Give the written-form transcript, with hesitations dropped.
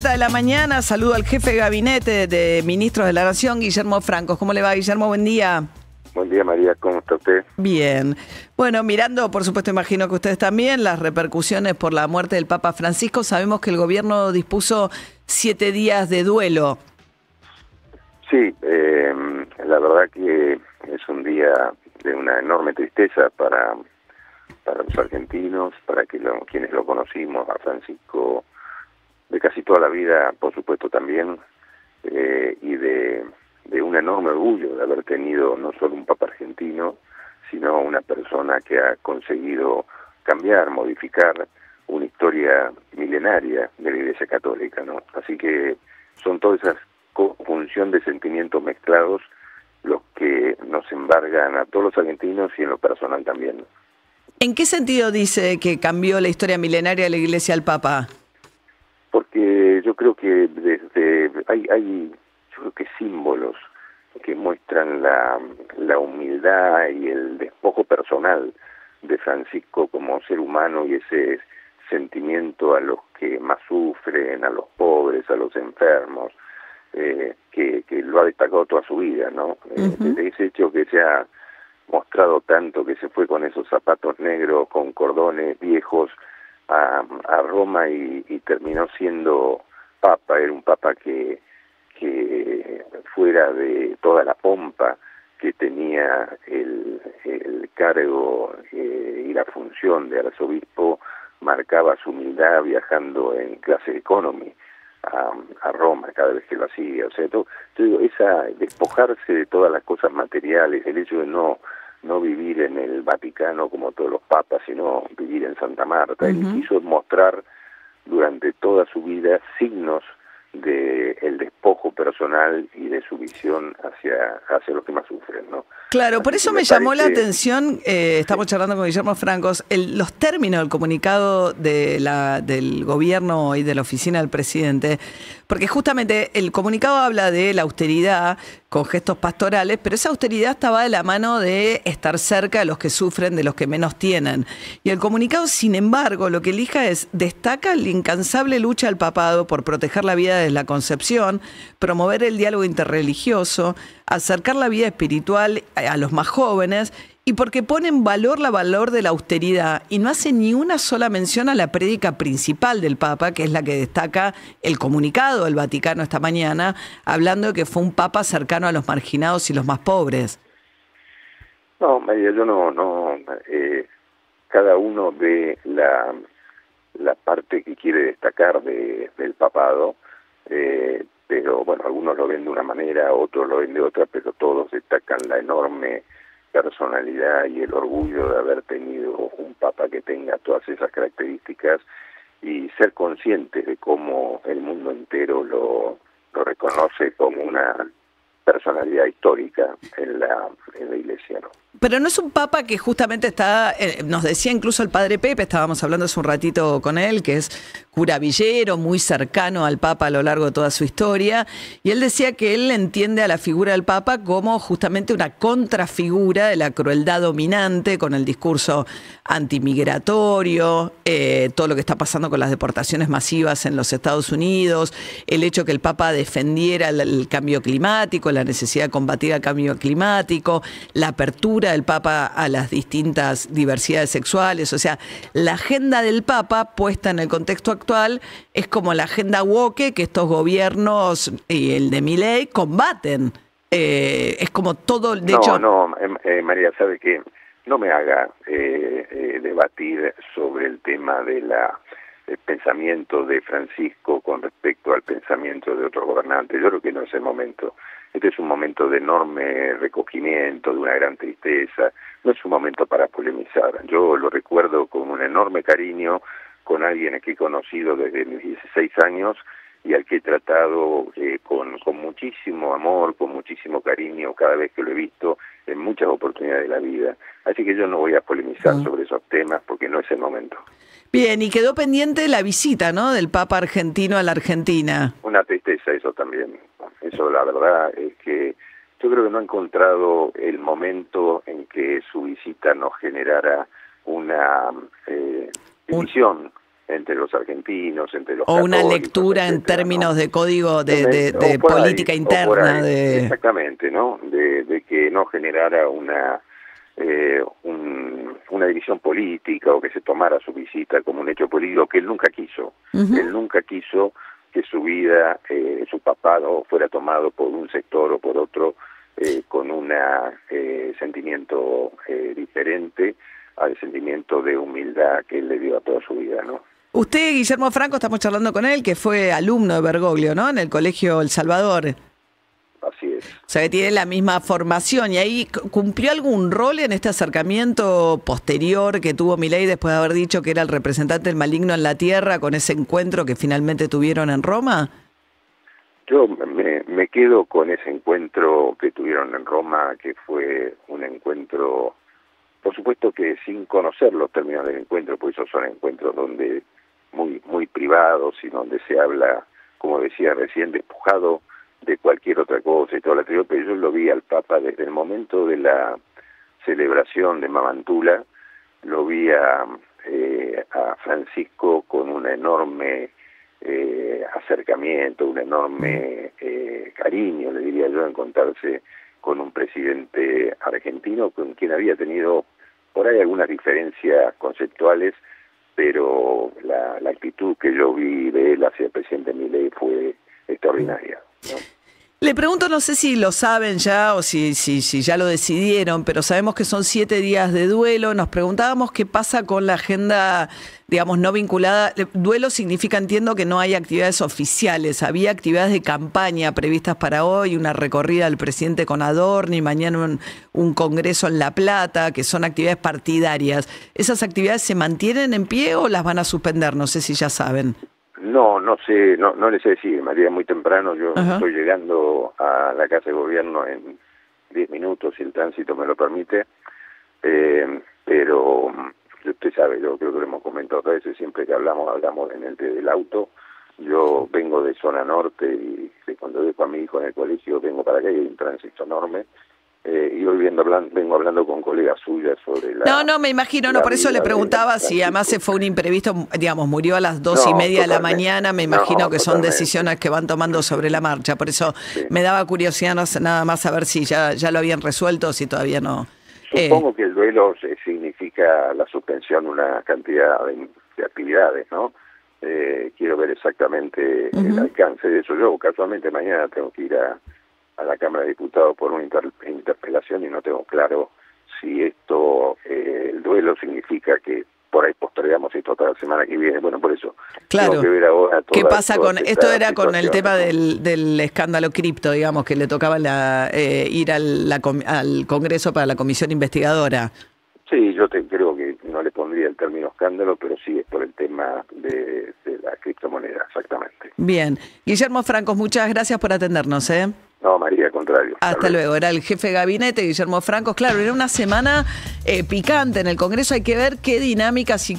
vuelta de la mañana, saludo al jefe de gabinete de Ministros de la Nación, Guillermo Francos. ¿Cómo le va, Guillermo? Buen día. Buen día, María. ¿Cómo está usted? Bien. Bueno, mirando, por supuesto, imagino que ustedes también, las repercusiones por la muerte del Papa Francisco, sabemos que el gobierno dispuso 7 días de duelo. Sí, la verdad que es un día de una enorme tristeza para los argentinos, para quienes lo conocimos, a Francisco de casi toda la vida, por supuesto también, y de un enorme orgullo de haber tenido no solo un Papa argentino, sino una persona que ha conseguido cambiar, modificar una historia milenaria de la Iglesia Católica, ¿no? Así que son todas esas conjunción de sentimientos mezclados los que nos embargan a todos los argentinos y en lo personal también. ¿En qué sentido dice que cambió la historia milenaria de la Iglesia al Papa? Porque yo creo que hay símbolos que muestran la humildad y el despojo personal de Francisco como ser humano, y ese sentimiento a los que más sufren, a los pobres, a los enfermos, que lo ha destacado toda su vida, ¿no? Ese hecho que se ha mostrado tanto, que se fue con esos zapatos negros, con cordones viejos a Roma y terminó siendo papa. Era un papa que fuera de toda la pompa que tenía el cargo y la función de arzobispo, marcaba su humildad viajando en clase economy a Roma cada vez que lo hacía. O sea, despojarse de todas las cosas materiales, el hecho de no vivir en el Vaticano como todos los papas, sino vivir en Santa Marta. Él quiso mostrar durante toda su vida signos de el despojo personal y de su visión hacia los que más sufren, ¿no? Claro, por eso me llamó la atención, estamos charlando con Guillermo Francos, los términos del comunicado del gobierno y de la oficina del presidente, porque justamente el comunicado habla de la austeridad con gestos pastorales, pero esa austeridad estaba de la mano de estar cerca de los que sufren, de los que menos tienen. Y el comunicado, sin embargo, lo que elija destaca la incansable lucha del papado por proteger la vida desde la concepción, promover el diálogo interreligioso, acercar la vida espiritual a los más jóvenes, y porque pone en valor de la austeridad y no hace ni una sola mención a la prédica principal del Papa, que es la que destaca el comunicado del Vaticano esta mañana, hablando de que fue un Papa cercano a los marginados y los más pobres. No, María, yo cada uno ve la parte que quiere destacar del papado, pero bueno, algunos lo ven de una manera, otros lo ven de otra, pero todos destacan la enorme personalidad y el orgullo de haber tenido un papa que tenga todas esas características, y ser conscientes de cómo el mundo entero lo reconoce como una personalidad histórica en la Iglesia, ¿no? Pero no es un papa que justamente está, nos decía incluso el padre Pepe, estábamos hablando hace un ratito con él, que es cura villero, muy cercano al papa a lo largo de toda su historia, y él decía que él entiende a la figura del papa como justamente una contrafigura de la crueldad dominante, con el discurso antimigratorio, todo lo que está pasando con las deportaciones masivas en los Estados Unidos, el hecho que el papa defendiera el cambio climático, la necesidad de combatir el cambio climático, la apertura del Papa a las distintas diversidades sexuales. O sea, la agenda del Papa puesta en el contexto actual es como la agenda woke que estos gobiernos y el de Milei combaten. Es como todo, de hecho... María, sabe que no me haga debatir sobre el tema del pensamiento de Francisco con respecto al pensamiento de otros gobernantes. Yo creo que no es el momento. Este es un momento de enorme recogimiento, de una gran tristeza. No es un momento para polemizar. Yo lo recuerdo con un enorme cariño, con alguien que he conocido desde mis 16 años y al que he tratado con muchísimo amor, con muchísimo cariño cada vez que lo he visto en muchas oportunidades de la vida. Así que yo no voy a polemizar sobre esos temas porque no es el momento. Bien, y quedó pendiente la visita, ¿no?, del Papa argentino a la Argentina. Una tristeza eso también. Eso, la verdad, es que yo creo que no ha encontrado el momento en que su visita nos generara una división entre los argentinos, entre los o una católicos, lectura en etcétera, términos ¿no? de código de O por política ahí, o por interna. ahí. Exactamente, ¿no? De que no generara una división política o que se tomara su visita como un hecho político que él nunca quiso. Él nunca quiso que su vida, su papado fuera tomado por un sector o por otro con un sentimiento diferente al sentimiento de humildad que él le dio a toda su vida, ¿no? Usted, Guillermo Franco, estamos charlando con él, que fue alumno de Bergoglio, ¿no? En el Colegio El Salvador. Así es. O sea, que tiene la misma formación. ¿Y ahí cumplió algún rol en este acercamiento posterior que tuvo Milei después de haber dicho que era el representante del maligno en la tierra con ese encuentro que finalmente tuvieron en Roma? Yo me quedo con ese encuentro que tuvieron en Roma, que fue un encuentro, por supuesto que sin conocer los términos del encuentro, pues esos son encuentros donde muy privados y donde se habla, como decía recién, despojado de cualquier otra cosa y todo lo anterior, pero yo lo vi al Papa desde el momento de la celebración de Mamantula, lo vi a Francisco con un enorme acercamiento, un enorme cariño, le diría yo, encontrarse con un presidente argentino con quien había tenido por ahí algunas diferencias conceptuales, pero la actitud que yo vi de él hacia el presidente Milei fue extraordinaria, ¿no? Le pregunto, no sé si lo saben ya o si ya lo decidieron, pero sabemos que son 7 días de duelo. Nos preguntábamos qué pasa con la agenda, digamos, no vinculada. Duelo significa, entiendo, que no hay actividades oficiales. Había actividades de campaña previstas para hoy, una recorrida del presidente con Adorni, mañana un congreso en La Plata, que son actividades partidarias. ¿Esas actividades se mantienen en pie o las van a suspender? No sé si ya saben. No sé, no les sé decir, María, muy temprano. Yo estoy llegando a la Casa de Gobierno en 10 minutos, si el tránsito me lo permite, pero usted sabe, yo creo que lo hemos comentado otras veces, siempre que hablamos en el del auto. Yo vengo de zona norte y cuando dejo a mi hijo en el colegio vengo para acá y hay un tránsito enorme. Y hoy vengo hablando con colegas suyas sobre la... No, me imagino, por eso le preguntaba si además se fue un imprevisto, digamos, murió a las 2:30 de la mañana, me imagino que son decisiones que van tomando sobre la marcha, por eso me daba curiosidad nada más saber si ya lo habían resuelto o si todavía no. Supongo que el duelo significa la suspensión de una cantidad de actividades, ¿no? Quiero ver exactamente el alcance de eso. Yo casualmente mañana tengo que ir a la Cámara de Diputados por una interpelación y no tengo claro si esto, el duelo significa que por ahí postergamos esto hasta la semana que viene. Bueno, por eso claro. Tengo que ver ahora ¿Qué pasa con esto? Era con el tema del escándalo cripto, digamos, que le tocaba ir al Congreso para la comisión investigadora. Sí, yo creo que no le pondría el término escándalo, pero sí es por el tema de la criptomoneda, exactamente. Bien. Guillermo Francos, muchas gracias por atendernos, ¿eh? No, María, al contrario. Hasta luego. Era el jefe de gabinete, Guillermo Francos. Claro, era una semana picante en el Congreso. Hay que ver qué dinámicas y